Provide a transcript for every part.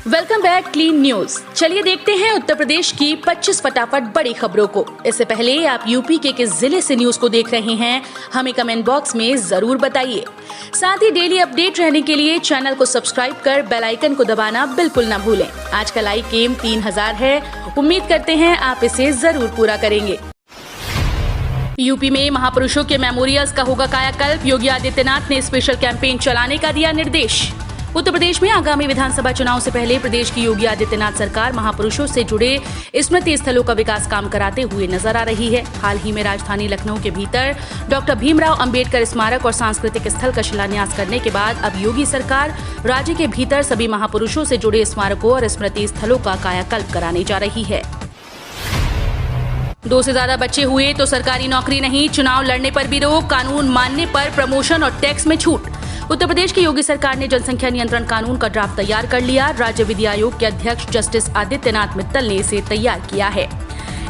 Welcome back clean news. चलिए देखते हैं उत्तर प्रदेश की 25 फटाफट बड़ी खबरों को। इससे पहले आप यूपी के किस जिले से न्यूज को देख रहे हैं, हमें कमेंट बॉक्स में जरूर बताइए। साथ ही डेली अपडेट रहने के लिए चैनल को सब्सक्राइब कर बेल आइकन को दबाना बिल्कुल न भूलें। आज का लाइक एम 3000 है, उम्मीद करते हैं आप इसे जरूर पूरा करेंगे। यूपी में महापुरुषों के मेमोरियल्स का होगा कायाकल्प। योगी आदित्यनाथ ने स्पेशल कैंपेन चलाने का दिया निर्देश। उत्तर प्रदेश में आगामी विधानसभा चुनाव से पहले प्रदेश की योगी आदित्यनाथ सरकार महापुरुषों से जुड़े स्मृति स्थलों का विकास काम कराते हुए नजर आ रही है। हाल ही में राजधानी लखनऊ के भीतर डॉक्टर भीमराव अंबेडकर स्मारक और सांस्कृतिक स्थल का शिलान्यास करने के बाद अब योगी सरकार राज्य के भीतर सभी महापुरुषों से जुड़े स्मारकों और स्मृति स्थलों का कायाकल्प कराने जा रही है। 2 से ज्यादा बच्चे हुए तो सरकारी नौकरी नहीं, चुनाव लड़ने पर भी रोक, कानून मानने पर प्रमोशन और टैक्स में छूट। उत्तर प्रदेश की योगी सरकार ने जनसंख्या नियंत्रण कानून का ड्राफ्ट तैयार कर लिया। राज्य विधि आयोग के अध्यक्ष जस्टिस आदित्यनाथ मित्तल ने इसे तैयार किया है।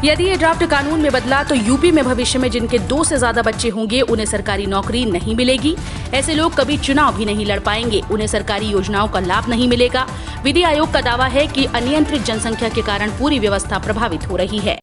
यदि ये ड्राफ्ट कानून में बदला तो यूपी में भविष्य में जिनके 2 से ज्यादा बच्चे होंगे उन्हें सरकारी नौकरी नहीं मिलेगी। ऐसे लोग कभी चुनाव भी नहीं लड़ पाएंगे, उन्हें सरकारी योजनाओं का लाभ नहीं मिलेगा। विधि आयोग का दावा है कि अनियंत्रित जनसंख्या के कारण पूरी व्यवस्था प्रभावित हो रही है।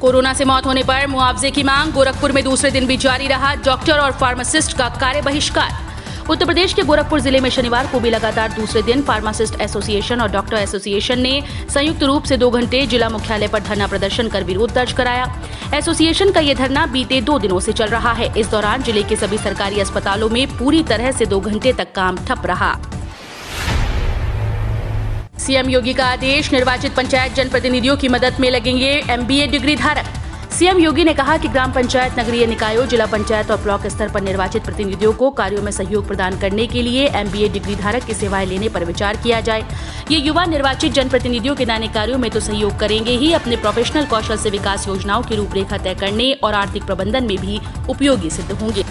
कोरोना से मौत होने पर मुआवजे की मांग। गोरखपुर में दूसरे दिन भी जारी रहा डॉक्टर और फार्मासिस्ट का कार्य बहिष्कार। उत्तर प्रदेश के गोरखपुर जिले में शनिवार को भी लगातार दूसरे दिन फार्मासिस्ट एसोसिएशन और डॉक्टर एसोसिएशन ने संयुक्त रूप से 2 घंटे जिला मुख्यालय पर धरना प्रदर्शन कर विरोध दर्ज कराया। एसोसिएशन का ये धरना बीते 2 दिनों से चल रहा है। इस दौरान जिले के सभी सरकारी अस्पतालों में पूरी तरह से 2 घंटे तक काम ठप रहा। सीएम योगी का आदेश, निर्वाचित पंचायत जनप्रतिनिधियों की मदद में लगेंगे एमबीए डिग्री धारक। सीएम योगी ने कहा कि ग्राम पंचायत, नगरीय निकायों, जिला पंचायत और ब्लॉक स्तर पर निर्वाचित प्रतिनिधियों को कार्यों में सहयोग प्रदान करने के लिए एमबीए डिग्री धारक की सेवाएं लेने पर विचार किया जाए। ये युवा निर्वाचित जनप्रतिनिधियों के दैनिक कार्यों में तो सहयोग करेंगे ही, अपने प्रोफेशनल कौशल से विकास योजनाओं की रूपरेखा तय करने और आर्थिक प्रबंधन में भी उपयोगी सिद्ध होंगे।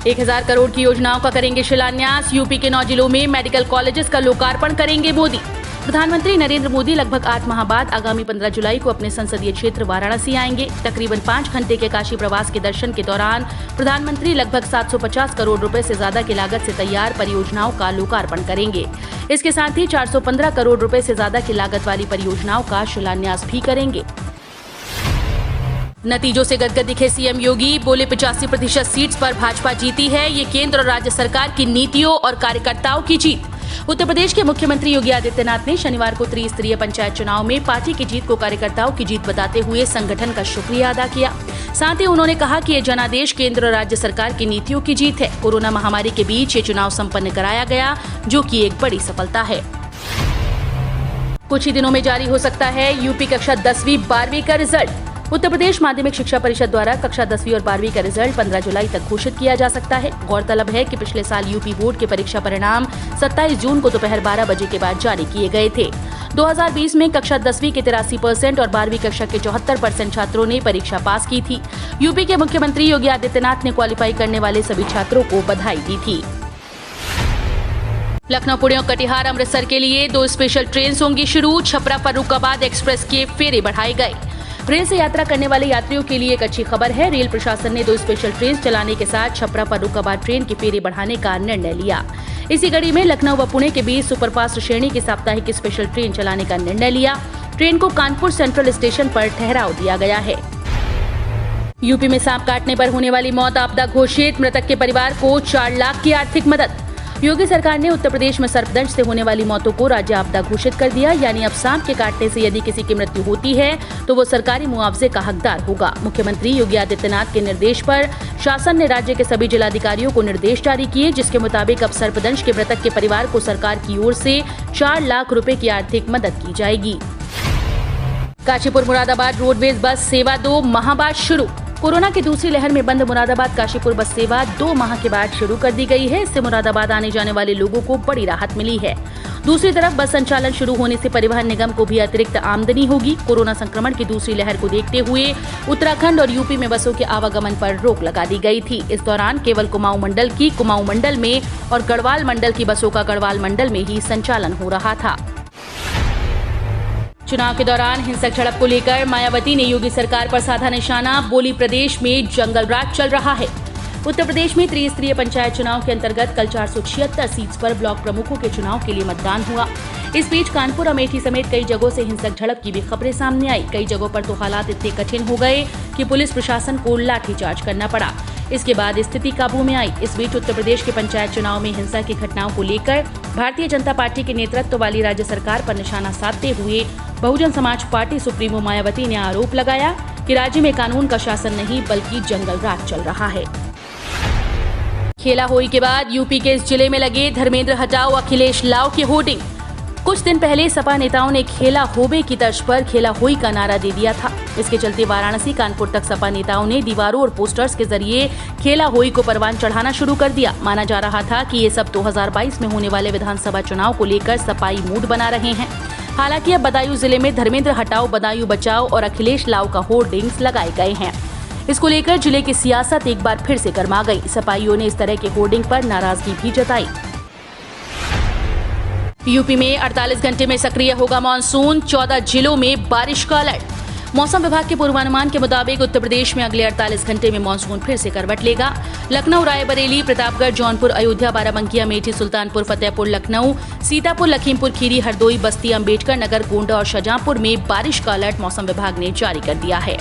1000 करोड़ की योजनाओं का करेंगे शिलान्यास। यूपी के 9 जिलों में मेडिकल कॉलेजेस का लोकार्पण करेंगे मोदी। प्रधानमंत्री नरेंद्र मोदी लगभग 8 माह बाद आगामी 15 जुलाई को अपने संसदीय क्षेत्र वाराणसी आएंगे। तकरीबन 5 घंटे के काशी प्रवास के दर्शन के दौरान प्रधानमंत्री लगभग 750 करोड़ रुपए से ज्यादा की लागत से तैयार परियोजनाओं का लोकार्पण करेंगे। इसके साथ ही 415 करोड़ रुपए से ज्यादा की लागत वाली परियोजनाओं का शिलान्यास भी करेंगे। नतीजों से गदगद दिखे सीएम योगी, बोले 85% सीट्स पर भाजपा जीती है। ये केंद्र और राज्य सरकार की नीतियों और कार्यकर्ताओं की जीत। उत्तर प्रदेश के मुख्यमंत्री योगी आदित्यनाथ ने शनिवार को त्रिस्तरीय पंचायत चुनाव में पार्टी की जीत को कार्यकर्ताओं की जीत बताते हुए संगठन का शुक्रिया अदा किया। साथ ही उन्होंने कहा कि ये जनादेश केंद्र और राज्य सरकार की नीतियों की जीत है। कोरोना महामारी के बीच ये चुनाव संपन्न कराया गया, जो कि एक बड़ी सफलता है। कुछ ही दिनों में जारी हो सकता है यूपी कक्षा 10वीं 12वीं का रिजल्ट। उत्तर प्रदेश माध्यमिक शिक्षा परिषद द्वारा कक्षा 10वीं और 12वीं का रिजल्ट 15 जुलाई तक घोषित किया जा सकता है। गौरतलब है कि पिछले साल यूपी बोर्ड के परीक्षा परिणाम 27 जून को दोपहर 12 बजे के बाद जारी किए गए थे। 2020 में कक्षा 10वीं के 83% और 12वीं कक्षा के 74% छात्रों ने परीक्षा पास की थी। यूपी के मुख्यमंत्री योगी आदित्यनाथ ने क्वालिफाई करने वाले सभी छात्रों को बधाई दी थी। लखनऊ, पुणे और कटिहार, अमृतसर के लिए 2 स्पेशल ट्रेन होंगी शुरू। छपरा फर्रुखाबाद एक्सप्रेस के फेरे बढ़ाए गए। रेल से यात्रा करने वाले यात्रियों के लिए एक अच्छी खबर है। रेल प्रशासन ने 2 स्पेशल ट्रेन चलाने के साथ छपरा फर्रुखाबाद ट्रेन के फेरे बढ़ाने का निर्णय लिया। इसी कड़ी में लखनऊ व पुणे के बीच सुपरफास्ट श्रेणी की साप्ताहिक स्पेशल ट्रेन चलाने का निर्णय लिया। ट्रेन को कानपुर सेंट्रल स्टेशन पर ठहराव दिया गया है। यूपी में सांप काटने पर होने वाली मौत आपदा घोषित। मृतक के परिवार को 4 लाख की आर्थिक मदद। योगी सरकार ने उत्तर प्रदेश में सर्पदंश से होने वाली मौतों को राज्य आपदा घोषित कर दिया। यानी अब सांप के काटने से यदि किसी की मृत्यु होती है तो वो सरकारी मुआवजे का हकदार होगा। मुख्यमंत्री योगी आदित्यनाथ के निर्देश पर शासन ने राज्य के सभी जिलाधिकारियों को निर्देश जारी किए, जिसके मुताबिक अब सर्पदंश के मृतक के परिवार को सरकार की ओर से 4 लाख रुपए की आर्थिक मदद की जाएगी। काशीपुर मुरादाबाद रोडवेज बस सेवा 2 माह बाद शुरू। कोरोना की दूसरी लहर में बंद मुरादाबाद काशीपुर बस सेवा 2 माह के बाद शुरू कर दी गई है। इससे मुरादाबाद आने जाने वाले लोगों को बड़ी राहत मिली है। दूसरी तरफ बस संचालन शुरू होने से परिवहन निगम को भी अतिरिक्त आमदनी होगी। कोरोना संक्रमण की दूसरी लहर को देखते हुए उत्तराखंड और यूपी में बसों के आवागमन पर रोक लगा दी गई थी। इस दौरान केवल कुमाऊं मंडल की कुमाऊं मंडल में और गढ़वाल मंडल की बसों का गढ़वाल मंडल में ही संचालन हो रहा था। चुनाव के दौरान हिंसक झड़प को लेकर मायावती ने योगी सरकार पर साधा निशाना, बोली प्रदेश में जंगल राज चल रहा है। उत्तर प्रदेश में त्रिस्तरीय पंचायत चुनाव के अंतर्गत कल 476 सीट्स पर ब्लॉक प्रमुखों के चुनाव के लिए मतदान हुआ। इस बीच कानपुर, अमेठी समेत कई जगहों से हिंसक झड़प की भी खबरें सामने आई। कई जगहों पर तो हालात इतने कठिन हो गए कि पुलिस प्रशासन को लाठीचार्ज करना पड़ा। इसके बाद स्थिति काबू में आई। इस बीच उत्तर प्रदेश के पंचायत चुनाव में हिंसा की घटनाओं को लेकर भारतीय जनता पार्टी के नेतृत्व वाली राज्य सरकार पर निशाना साधते हुए बहुजन समाज पार्टी सुप्रीमो मायावती ने आरोप लगाया कि राज्य में कानून का शासन नहीं बल्कि जंगल राज चल रहा है। खेला होली के बाद यूपी के इस जिले में लगे धर्मेंद्र हटाओ अखिलेश लाओ के होर्डिंग। कुछ दिन पहले सपा नेताओं ने खेला होबे की तर्ज पर खेला होई का नारा दे दिया था। इसके चलते वाराणसी, कानपुर तक सपा नेताओं ने दीवारों और पोस्टर्स के जरिए खेला होई को परवान चढ़ाना शुरू कर दिया। माना जा रहा था कि ये सब 2022 में होने वाले विधानसभा चुनाव को लेकर सपाई मूड बना रहे हैं। हालांकि अब बदायूं जिले में धर्मेंद्र हटाओ बदायूं बचाओ और अखिलेश लाओ का होर्डिंग्स लगाए गए हैं। इसको लेकर जिले की सियासत एक बार फिर से गर्मा गई। सपाइयों ने इस तरह के होर्डिंग पर नाराजगी भी जताई। यूपी में 48 घंटे में सक्रिय होगा मानसून, 14 जिलों में बारिश का अलर्ट। मौसम विभाग के पूर्वानुमान के मुताबिक उत्तर प्रदेश में अगले 48 घंटे में मानसून फिर से करवट लेगा। लखनऊ, रायबरेली, प्रतापगढ़, जौनपुर, अयोध्या, बाराबंकी, अमेठी, सुल्तानपुर, फतेहपुर, लखनऊ, सीतापुर, लखीमपुर खीरी, हरदोई, बस्ती, अम्बेडकर नगर, गोंडा और शाहजहांपुर में बारिश का अलर्ट मौसम विभाग ने जारी कर दिया है।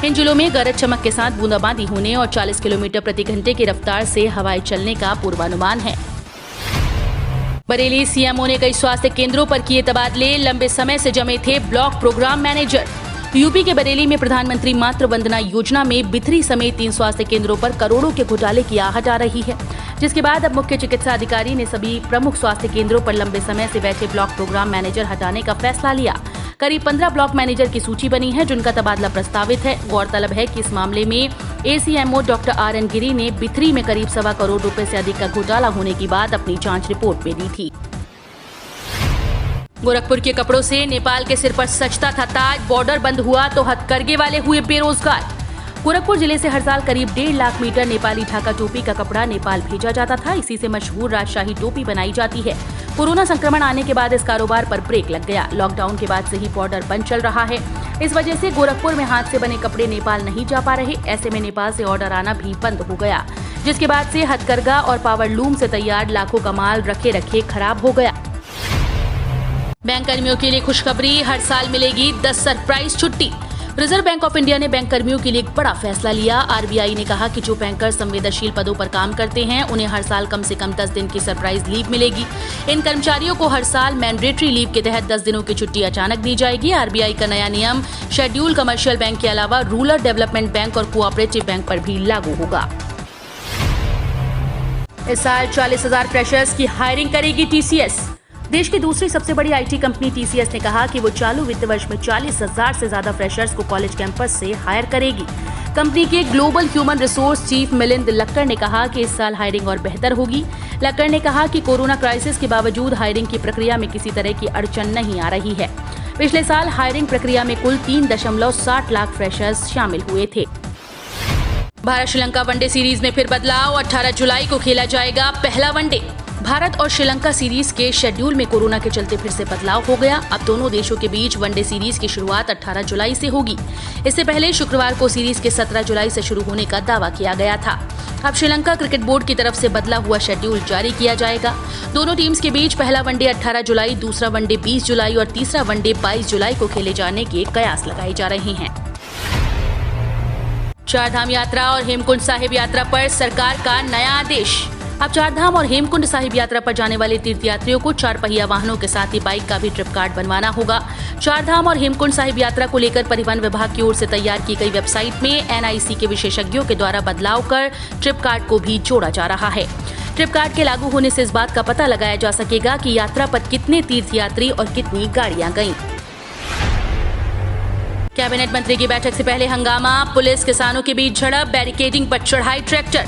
इन जिलों में गरज चमक के साथ बूंदाबांदी होने और 40 किलोमीटर प्रति घंटे की रफ्तार से हवाएं चलने का पूर्वानुमान है। बरेली सीएमओ ने कई स्वास्थ्य केंद्रों पर किए तबादले, लंबे समय से जमे थे ब्लॉक प्रोग्राम मैनेजर। यूपी के बरेली में प्रधानमंत्री मातृ वंदना योजना में बिथरी समेत 3 स्वास्थ्य केंद्रों पर करोड़ों के घोटाले की आहट आ रही है, जिसके बाद अब मुख्य चिकित्सा अधिकारी ने सभी प्रमुख स्वास्थ्य केंद्रों पर लंबे समय से बैठे ब्लॉक प्रोग्राम मैनेजर हटाने का फैसला लिया। करीब 15 ब्लॉक मैनेजर की सूची बनी है जिनका तबादला प्रस्तावित है। गौरतलब है कि इस मामले में एसीएमओ डॉक्टर RN गिरी ने बिथरी में करीब 1.25 करोड़ रुपए से अधिक का घोटाला होने की बात अपनी जांच रिपोर्ट में दी थी। गोरखपुर के कपड़ों से नेपाल के सिर पर सजता था ताज, बॉर्डर बंद हुआ तो हथकरघे वाले हुए बेरोजगार। गोरखपुर जिले से हर साल करीब 1.5 लाख मीटर नेपाली ढाका टोपी का कपड़ा नेपाल भेजा जाता था। इसी से मशहूर राजशाही टोपी बनाई जाती है। कोरोना संक्रमण आने के बाद इस कारोबार पर ब्रेक लग गया। लॉकडाउन के बाद से ही बॉर्डर बंद चल रहा है। इस वजह से गोरखपुर में हाथ से बने कपड़े नेपाल नहीं जा पा रहे। ऐसे में नेपाल से ऑर्डर आना भी बंद हो गया, जिसके बाद से हथकरघा और पावर लूम से तैयार लाखों का माल रखे खराब हो गया। बैंक कर्मियों के लिए खुशखबरी, हर साल मिलेगी 10 सरप्राइज छुट्टी। रिजर्व बैंक ऑफ इंडिया ने बैंक कर्मियों के लिए एक बड़ा फैसला लिया। RBI ने कहा कि जो बैंकर संवेदनशील पदों पर काम करते हैं उन्हें हर साल कम से कम 10 दिन की सरप्राइज लीव मिलेगी। इन कर्मचारियों को हर साल मैंडेटरी लीव के तहत 10 दिनों की छुट्टी अचानक दी जाएगी। RBI का नया नियम शेड्यूल कमर्शियल बैंक के अलावा रूरल डेवलपमेंट बैंक और कोऑपरेटिव बैंक पर भी लागू होगा। इस साल 40,000 फ्रेशर्स की हायरिंग करेगी TCS। देश की दूसरी सबसे बड़ी IT कंपनी TCS ने कहा कि वो चालू वित्त वर्ष में 40,000 से ज्यादा फ्रेशर्स को कॉलेज कैंपस से हायर करेगी। कंपनी के global human resource chief Milind Lakkad ने कहा कि इस साल हायरिंग और बेहतर होगी। लक्कड़ ने कहा कि कोरोना क्राइसिस के बावजूद हायरिंग की प्रक्रिया में किसी तरह की अड़चन नहीं आ रही है। पिछले साल हायरिंग प्रक्रिया में कुल 3.60 लाख फ्रेशर्स शामिल हुए थे। भारत श्रीलंका वनडे सीरीज में फिर बदलाव, 18 जुलाई को खेला जाएगा पहला वनडे। भारत और श्रीलंका सीरीज के शेड्यूल में कोरोना के चलते फिर से बदलाव हो गया। अब दोनों देशों के बीच वनडे सीरीज की शुरुआत 18 जुलाई से होगी। इससे पहले शुक्रवार को सीरीज के 17 जुलाई से शुरू होने का दावा किया गया था। अब श्रीलंका क्रिकेट बोर्ड की तरफ से बदला हुआ शेड्यूल जारी किया जाएगा। दोनों टीम्स के बीच पहला वनडे 18 जुलाई, दूसरा वनडे 20 जुलाई और तीसरा वनडे 22 जुलाई को खेले जाने के कयास लगाए जा रहे हैं। चारधाम यात्रा और हेमकुंड साहिब यात्रा पर सरकार का नया आदेश। अब चारधाम और हेमकुंड साहिब यात्रा पर जाने वाले तीर्थयात्रियों को 4 पहिया वाहनों के साथ ही बाइक का भी ट्रिप कार्ड बनवाना होगा। चारधाम और हेमकुंड साहिब यात्रा को लेकर परिवहन विभाग की ओर से तैयार की गई वेबसाइट में NIC के विशेषज्ञों के द्वारा बदलाव कर ट्रिप कार्ड को भी जोड़ा जा रहा है। ट्रिप कार्ड के लागू होने से इस बात का पता लगाया जा सकेगा कि यात्रा पर कितने तीर्थयात्री और कितनी गाड़ियां गईं। कैबिनेट मंत्री की बैठक से पहले हंगामा, पुलिस किसानों के बीच झड़प, बैरिकेडिंग पर चढ़ाए ट्रैक्टर।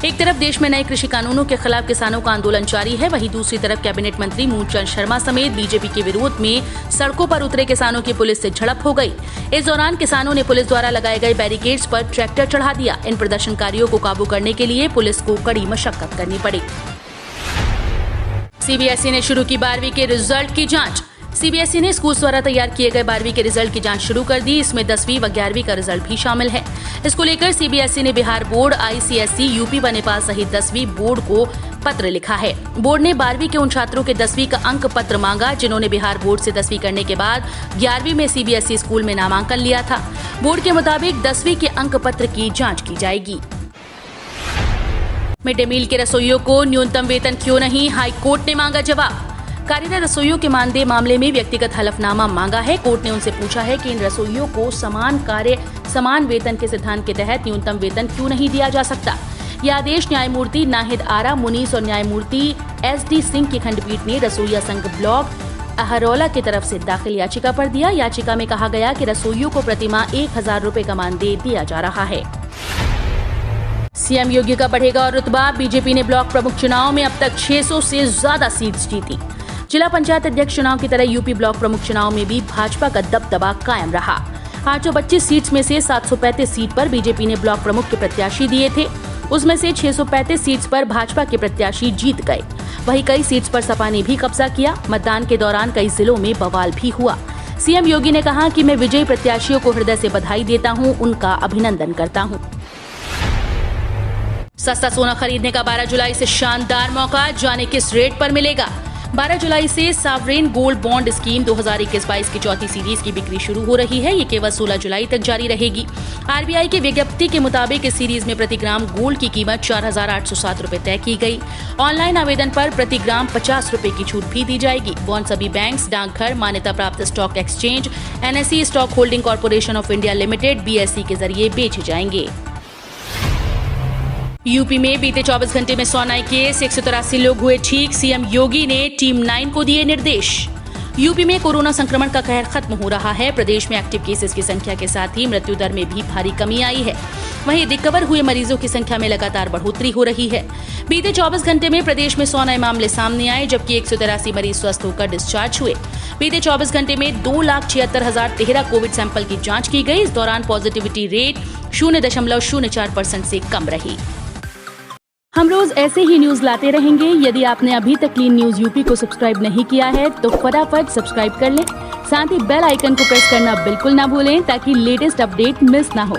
एक तरफ देश में नए कृषि कानूनों के खिलाफ किसानों का आंदोलन जारी है, वहीं दूसरी तरफ कैबिनेट मंत्री मूलचंद शर्मा समेत बीजेपी के विरोध में सड़कों पर उतरे किसानों की पुलिस से झड़प हो गई। इस दौरान किसानों ने पुलिस द्वारा लगाए गए बैरिकेड्स पर ट्रैक्टर चढ़ा दिया। इन प्रदर्शनकारियों को काबू करने के लिए पुलिस को कड़ी मशक्कत करनी पड़ी। CBSE ने शुरू की 12वीं के रिजल्ट की जांच। सीबीएसई ने स्कूल द्वारा तैयार किए गए 12वीं के रिजल्ट की जांच शुरू कर दी। इसमें 10वीं व 11वीं का रिजल्ट भी शामिल है। इसको लेकर सीबीएसई ने बिहार बोर्ड, आईसीएसई, यूपी व नेपाल सहित 10वीं बोर्ड को पत्र लिखा है। बोर्ड ने 12वीं के उन छात्रों के 10वीं का अंक पत्र मांगा जिन्होंने बिहार बोर्ड से 10वीं करने के बाद 11वीं में सीबीएसई स्कूल में नामांकन लिया था। बोर्ड के मुताबिक 10वीं के अंक पत्र की जांच की जाएगी। मिड डे मील के रसोइयों को न्यूनतम वेतन क्यों नहीं, हाई कोर्ट ने मांगा जवाब। कार्यरत रसोइयों के मानदेय मामले में व्यक्तिगत हलफनामा मांगा है। कोर्ट ने उनसे पूछा है कि इन रसोइयों को समान कार्य समान वेतन के सिद्धांत के तहत न्यूनतम वेतन क्यों नहीं दिया जा सकता। यह आदेश न्यायमूर्ति नाहिद आरा मुनीस और न्यायमूर्ति SD सिंह की खंडपीठ ने रसोइया संघ ब्लॉक अहरौला की तरफ से दाखिल याचिका पर दिया। याचिका में कहा गया कि रसोइयों को प्रतिमाह 1000 रुपए का मानदेय दिया जा रहा है। सीएम योगी का बढ़ेगा और रुतबा। बीजेपी ने ब्लॉक प्रमुख चुनाव में अब तक 600 से ज्यादा सीट्स जीती। जिला पंचायत अध्यक्ष चुनाव की तरह यूपी ब्लॉक प्रमुख चुनाव में भी भाजपा का दबदबा कायम रहा। 825 सीट्स में से 735 सीट पर बीजेपी ने ब्लॉक प्रमुख के प्रत्याशी दिए थे। उसमें से 635 सीट्स पर भाजपा के प्रत्याशी जीत गए। वहीं कई सीट्स पर सपा ने भी कब्जा किया। मतदान के दौरान कई जिलों में बवाल भी हुआ। सीएम योगी ने कहा कि मैं विजयी प्रत्याशियों को हृदय से बधाई देता हूं, उनका अभिनंदन करता हूं। सस्ता सोना खरीदने का 12 जुलाई से शानदार मौका, जाने किस रेट पर मिलेगा। 12 जुलाई से सावरेन गोल्ड बॉन्ड स्कीम 2021-22 की चौथी सीरीज की बिक्री शुरू हो रही है। ये केवल 16 जुलाई तक जारी रहेगी। आरबीआई की विज्ञप्ति के मुताबिक इस सीरीज में प्रति ग्राम गोल्ड की कीमत 4,807 रुपए तय की गई। ऑनलाइन आवेदन पर प्रति ग्राम 50 रुपए की छूट भी दी जाएगी। बॉन्ड सभी बैंक्स, डाकघर, मान्यता प्राप्त stock exchange, NSE stock holding corporation of India limited BSE के जरिए बेचे जाएंगे। यूपी में बीते 24 घंटे में 100 नए केस, 183 लोग हुए ठीक। सीएम योगी ने टीम 9 को दिए निर्देश। यूपी में कोरोना संक्रमण का कहर खत्म हो रहा है। प्रदेश में एक्टिव केसेस की संख्या के साथ ही मृत्यु दर में भी भारी कमी आई है। वहीं रिकवर हुए मरीजों की संख्या में लगातार बढ़ोतरी हो रही है। बीते 24 घंटे में प्रदेश में 100 नए मामले सामने आए, जबकि 183 मरीज स्वस्थ होकर डिस्चार्ज हुए। बीते 24 घंटे में 2,76,013 कोविड सैंपल की जाँच की गई। इस दौरान पॉजिटिविटी रेट 0.04% से कम रही। हम रोज ऐसे ही न्यूज लाते रहेंगे। यदि आपने अभी तक क्लीन न्यूज यूपी को सब्सक्राइब नहीं किया है तो फटाफट सब्सक्राइब कर लें। साथ ही बेल आइकन को प्रेस करना बिल्कुल ना भूलें ताकि लेटेस्ट अपडेट मिस ना हो।